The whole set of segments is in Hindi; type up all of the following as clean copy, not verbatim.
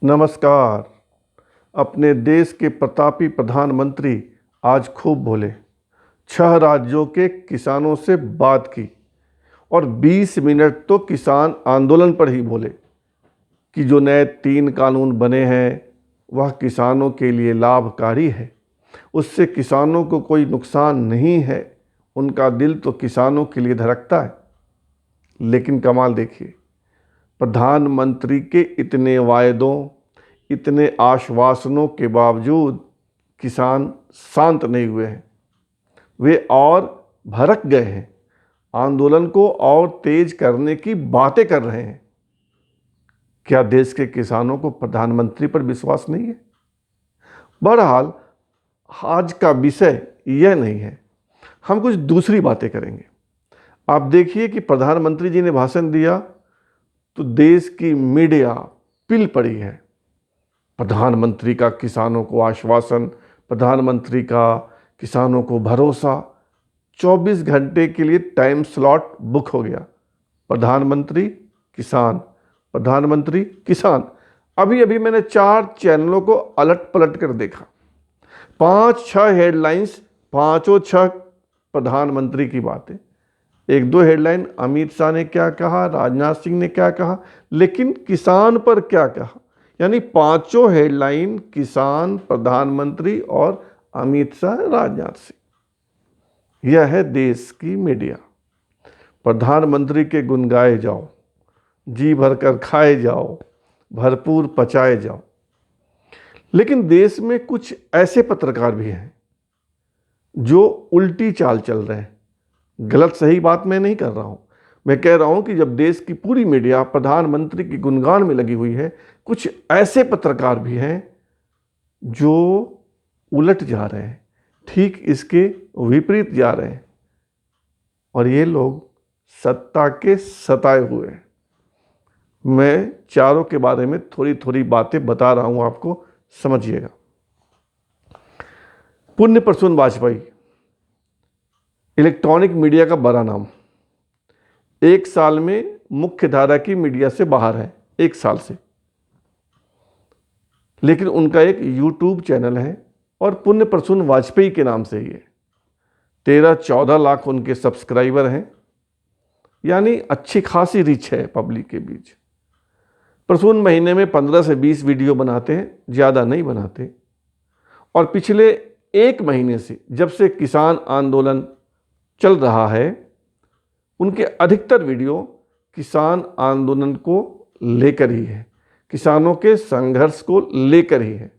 नमस्कार। अपने देश के प्रतापी प्रधानमंत्री आज खूब बोले। 6 राज्यों के किसानों से बात की और 20 मिनट तो किसान आंदोलन पर ही बोले कि जो नए 3 कानून बने हैं वह किसानों के लिए लाभकारी है, उससे किसानों को कोई नुकसान नहीं है। उनका दिल तो किसानों के लिए धड़कता है। लेकिन कमाल देखिए, प्रधानमंत्री के इतने वायदों, इतने आश्वासनों के बावजूद किसान शांत नहीं हुए हैं। वे और भड़क गए हैं, आंदोलन को और तेज करने की बातें कर रहे हैं। क्या देश के किसानों को प्रधानमंत्री पर विश्वास नहीं है? बहरहाल, आज का विषय यह नहीं है, हम कुछ दूसरी बातें करेंगे। आप देखिए कि प्रधानमंत्री जी ने भाषण दिया तो देश की मीडिया पिल पड़ी है। प्रधानमंत्री का किसानों को आश्वासन, प्रधानमंत्री का किसानों को भरोसा। 24 घंटे के लिए टाइम स्लॉट बुक हो गया। प्रधानमंत्री किसान, प्रधानमंत्री किसान। अभी अभी मैंने 4 चैनलों को अलट पलट कर देखा। 5-6 हेडलाइंस, पांचों 6 प्रधानमंत्री की बातें। 1-2 हेडलाइन अमित शाह ने क्या कहा, राजनाथ सिंह ने क्या कहा, लेकिन किसान पर क्या कहा। यानी पांचों हेडलाइन किसान, प्रधानमंत्री और अमित शाह, राजनाथ सिंह। यह है देश की मीडिया। प्रधानमंत्री के गुण गाए जाओ, जी भरकर खाए जाओ, भरपूर पचाए जाओ। लेकिन देश में कुछ ऐसे पत्रकार भी हैं जो उल्टी चाल चल रहे हैं। गलत सही बात मैं नहीं कर रहा हूं। मैं कह रहा हूं कि जब देश की पूरी मीडिया प्रधानमंत्री के गुणगान में लगी हुई है, कुछ ऐसे पत्रकार भी हैं जो उलट जा रहे हैं, ठीक इसके विपरीत जा रहे हैं। और ये लोग सत्ता के सताए हुए हैं। मैं चारों के बारे में थोड़ी थोड़ी बातें बता रहा हूं, आपको समझिएगा। पुण्य प्रसून वाजपेयी इलेक्ट्रॉनिक मीडिया का बड़ा नाम, 1 साल में मुख्य धारा की मीडिया से बाहर है, 1 साल से। लेकिन उनका एक यूट्यूब चैनल है और पुण्य प्रसून वाजपेयी के नाम से ही है। 13-14 लाख उनके सब्सक्राइबर हैं, यानी अच्छी खासी रीच है पब्लिक के बीच। प्रसून महीने में 15 से 20 वीडियो बनाते हैं, ज़्यादा नहीं बनाते। और पिछले 1 महीने से, जब से किसान आंदोलन चल रहा है, उनके अधिकतर वीडियो किसान आंदोलन को लेकर ही है, किसानों के संघर्ष को लेकर ही है।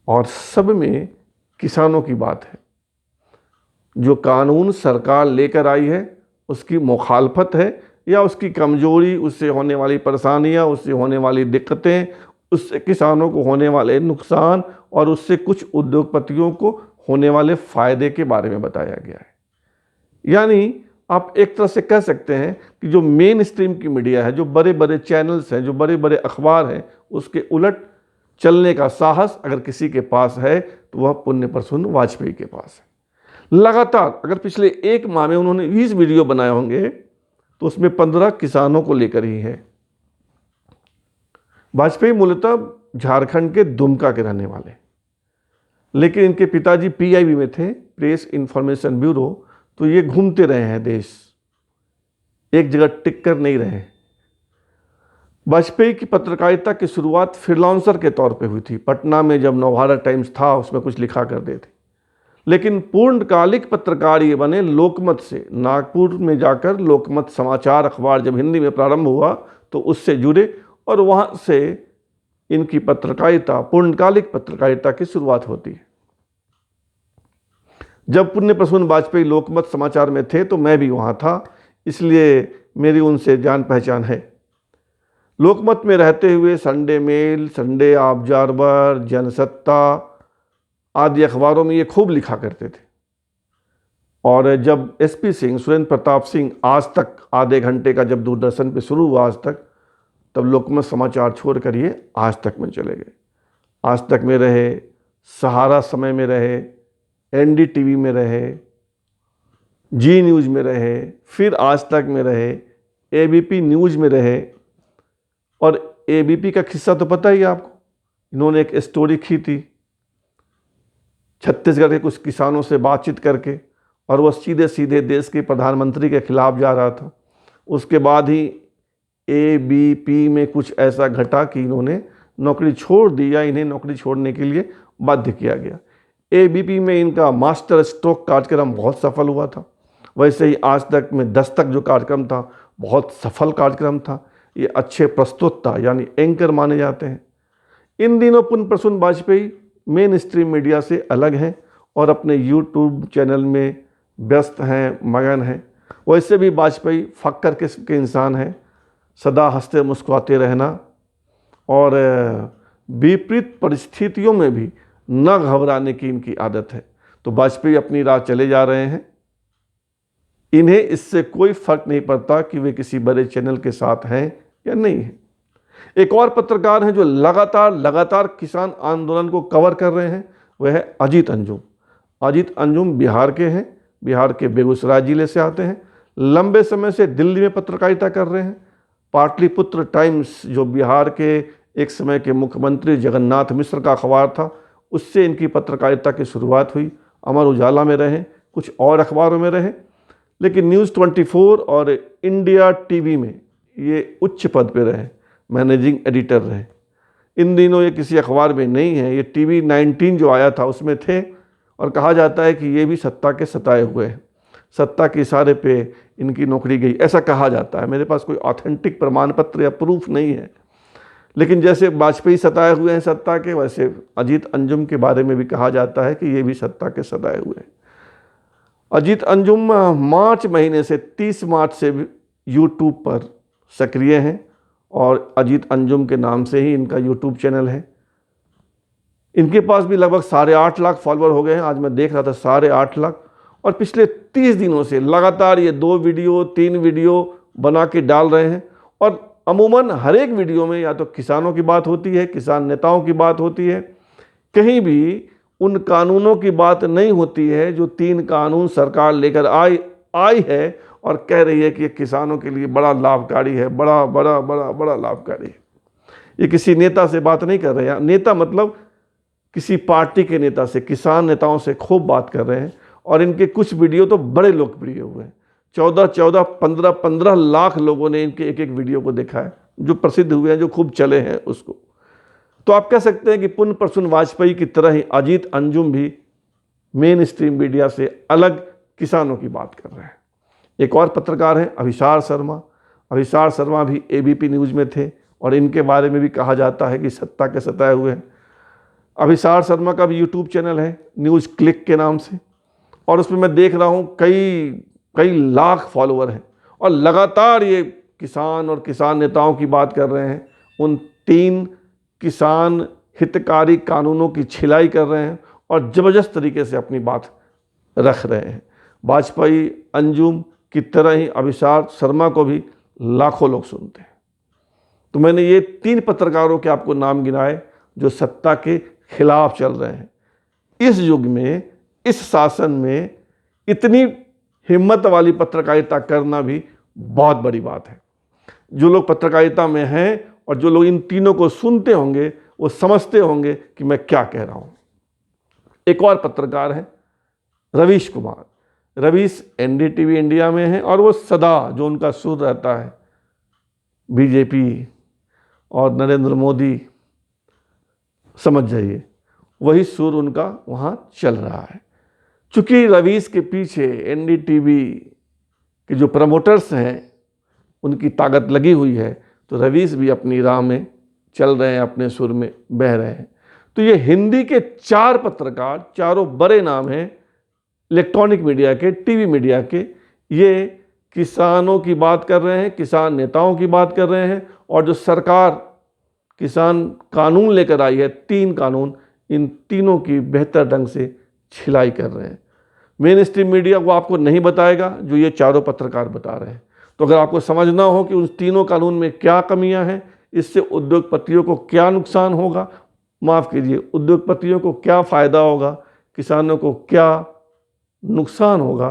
और सब में किसानों की बात है। जो कानून सरकार लेकर आई है उसकी मुखालफत है, या उसकी कमजोरी, उससे होने वाली परेशानियां, उससे होने वाली दिक्कतें, उससे किसानों को होने वाले नुकसान और उससे कुछ उद्योगपतियों को होने वाले फायदे के बारे में बताया गया है। यानी आप एक तरह से कह सकते हैं कि जो मेन स्ट्रीम की मीडिया है, जो बड़े बड़े चैनल्स हैं, जो बड़े बड़े अखबार हैं, उसके उलट चलने का साहस अगर किसी के पास है तो वह पुण्य प्रसून वाजपेयी के पास है। लगातार अगर पिछले 1 माह में उन्होंने 20 वीडियो बनाए होंगे तो उसमें 15 किसानों को लेकर ही है। वाजपेयी मूलतः झारखंड के दुमका के रहने वाले, लेकिन इनके पिताजी पीआईबी में थे, प्रेस इंफॉर्मेशन ब्यूरो। तो ये घूमते रहे हैं देश, एक जगह टिक कर नहीं रहे। वाजपेयी की पत्रकारिता की शुरुआत फ्रीलांसर के तौर पे हुई थी। पटना में जब नवभारत टाइम्स था उसमें कुछ लिखा करते थे, लेकिन पूर्णकालिक पत्रकार ये बने लोकमत से। नागपुर में जाकर लोकमत समाचार अखबार जब हिंदी में प्रारंभ हुआ तो उससे जुड़े, और वहाँ से इनकी पत्रकारिता, पूर्णकालिक पत्रकारिता की शुरुआत होती है। जब पुण्य प्रसून वाजपेयी लोकमत समाचार में थे तो मैं भी वहाँ था, इसलिए मेरी उनसे जान पहचान है। लोकमत में रहते हुए Sunday Mail, Sunday Observer, Jansatta आदि अखबारों में ये खूब लिखा करते थे। और जब एसपी सिंह, सुरेंद्र प्रताप सिंह आज तक आधे घंटे का जब दूरदर्शन पे शुरू हुआ आज तक, तब लोकमत समाचार छोड़ कर ये आज तक में चले गए। आज तक में रहे, सहारा समय में रहे, एनडीटीवी में रहे, जी न्यूज़ में रहे, फिर आज तक में रहे, एबीपी न्यूज़ में रहे, और एबीपी का किस्सा तो पता ही है आपको। इन्होंने एक स्टोरी की थी छत्तीसगढ़ के कुछ किसानों से बातचीत करके, और वह सीधे सीधे देश के प्रधानमंत्री के खिलाफ जा रहा था। उसके बाद ही एबीपी में कुछ ऐसा घटा कि इन्होंने नौकरी छोड़ दी या इन्हें नौकरी छोड़ने के लिए बाध्य किया गया। एबीपी में इनका मास्टर स्ट्रोक कार्यक्रम बहुत सफल हुआ था। वैसे ही आज तक में दस्तक जो कार्यक्रम था बहुत सफल कार्यक्रम था। ये अच्छे प्रस्तुता यानी एंकर माने जाते हैं। इन दिनों Punya Prasun Vajpayee mainstream media से अलग हैं और अपने यूट्यूब चैनल में व्यस्त हैं, मगन हैं। वैसे भी वाजपेयी फक्कर किस्म के इंसान हैं, सदा हंसते मुस्कुराते रहना और विपरीत परिस्थितियों में भी न घबराने की इनकी आदत है। तो वाजपेयी अपनी राह चले जा रहे हैं। इन्हें इससे कोई फर्क नहीं पड़ता कि वे किसी बड़े चैनल के साथ हैं या नहीं हैं। एक और पत्रकार हैं जो लगातार किसान आंदोलन को कवर कर रहे हैं, वह है अजीत अंजुम। अजीत अंजुम बिहार के हैं, बिहार के बेगूसराय जिले से आते हैं। लंबे समय से दिल्ली में पत्रकारिता कर रहे हैं। पाटलिपुत्र टाइम्स जो बिहार के एक समय के मुख्यमंत्री जगन्नाथ मिश्र का अखबार था, उससे इनकी पत्रकारिता की शुरुआत हुई। अमर उजाला में रहे, कुछ और अखबारों में रहे, लेकिन न्यूज़ 24 और इंडिया टीवी में ये उच्च पद पे रहे, मैनेजिंग एडिटर रहे। इन दिनों ये किसी अखबार में नहीं है, ये टीवी 19 जो आया था उसमें थे, और कहा जाता है कि ये भी सत्ता के सताए हुए हैं। सत्ता के इशारे पे इनकी नौकरी गई, ऐसा कहा जाता है। मेरे पास कोई ऑथेंटिक प्रमाण पत्र या प्रूफ नहीं है, लेकिन जैसे वाजपेयी सताए हुए हैं सत्ता के, वैसे अजीत अंजुम के बारे में भी कहा जाता है कि ये भी सत्ता के सताए हुए हैं। अजीत अंजुम मार्च महीने से 30 मार्च से यूट्यूब पर सक्रिय हैं और अजीत अंजुम के नाम से ही इनका यूट्यूब चैनल है। इनके पास भी लगभग 8.5 लाख फॉलोअर हो गए हैं। आज मैं देख रहा था 8.5 लाख, और पिछले 30 दिनों से लगातार ये 2 वीडियो 3 वीडियो बना के डाल रहे हैं। और अमूमन हर एक वीडियो में या तो किसानों की बात होती है, किसान नेताओं की बात होती है, कहीं भी उन कानूनों की बात नहीं होती है जो 3 कानून सरकार लेकर आई है और कह रही है कि ये किसानों के लिए बड़ा लाभकारी है, बड़ा लाभकारी है। ये किसी नेता से बात नहीं कर रहे हैं। नेता मतलब किसी पार्टी के नेता से, किसान नेताओं से खूब बात कर रहे हैं। और इनके कुछ वीडियो तो बड़े लोकप्रिय हुए हैं। 14 15 लाख लोगों ने इनके एक वीडियो को देखा है, जो प्रसिद्ध हुए हैं, जो खूब चले हैं उसको। तो आप कह सकते हैं कि पुण्य प्रसून वाजपेयी की तरह ही अजीत अंजुम भी मेन स्ट्रीम मीडिया से अलग किसानों की बात कर रहे हैं। एक और पत्रकार हैं अभिसार शर्मा। अभिसार शर्मा भी एबीपी न्यूज़ में थे और इनके बारे में भी कहा जाता है कि सत्ता के सताए हुए हैं। अभिसार शर्मा का भी यूट्यूब चैनल है न्यूज़ क्लिक के नाम से, और उसमें मैं देख रहा हूँ कई लाख फॉलोअर हैं और लगातार ये किसान और किसान नेताओं की बात कर रहे हैं। उन 3 किसान हितकारी कानूनों की छिलाई कर रहे हैं और ज़बरदस्त तरीके से अपनी बात रख रहे हैं। वाजपेयी अंजुम की तरह ही अभिसार शर्मा को भी लाखों लोग सुनते हैं। तो मैंने ये 3 पत्रकारों के आपको नाम गिनाए जो सत्ता के खिलाफ चल रहे हैं। इस युग में, इस शासन में इतनी हिम्मत वाली पत्रकारिता करना भी बहुत बड़ी बात है। जो लोग पत्रकारिता में हैं और जो लोग इन तीनों को सुनते होंगे वो समझते होंगे कि मैं क्या कह रहा हूँ। एक और पत्रकार हैं रवीश कुमार। रवीश एनडीटीवी इंडिया में हैं और वो सदा जो उनका सुर रहता है बीजेपी और नरेंद्र मोदी, समझ जाइए वही सुर उनका वहाँ चल रहा है। चूँकि रवीश के पीछे एनडीटीवी के जो प्रमोटर्स हैं उनकी ताकत लगी हुई है, तो रवीश भी अपनी राह में चल रहे हैं, अपने सुर में बह रहे हैं। तो ये हिंदी के 4 पत्रकार, चारों बड़े नाम हैं इलेक्ट्रॉनिक मीडिया के, टीवी मीडिया के, ये किसानों की बात कर रहे हैं, किसान नेताओं की बात कर रहे हैं, और जो सरकार किसान कानून लेकर आई है 3 कानून, इन तीनों की बेहतर ढंग से छिलाई कर रहे हैं। मेन स्ट्रीम मीडिया वो आपको नहीं बताएगा जो ये चारों पत्रकार बता रहे हैं। तो अगर आपको समझना हो कि उन तीनों कानून में क्या कमियां हैं, इससे उद्योगपतियों को क्या नुकसान होगा, माफ़ कीजिए, उद्योगपतियों को क्या फ़ायदा होगा, किसानों को क्या नुकसान होगा,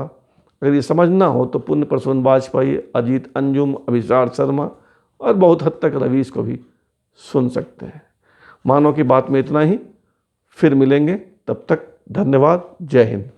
अगर ये समझना हो तो पुण्य प्रसून वाजपेयी, अजीत अंजुम, अभिसार शर्मा और बहुत हद तक रवीश को भी सुन सकते हैं। मानव की बात में इतना ही, फिर मिलेंगे, तब तक धन्यवाद। जय हिंद।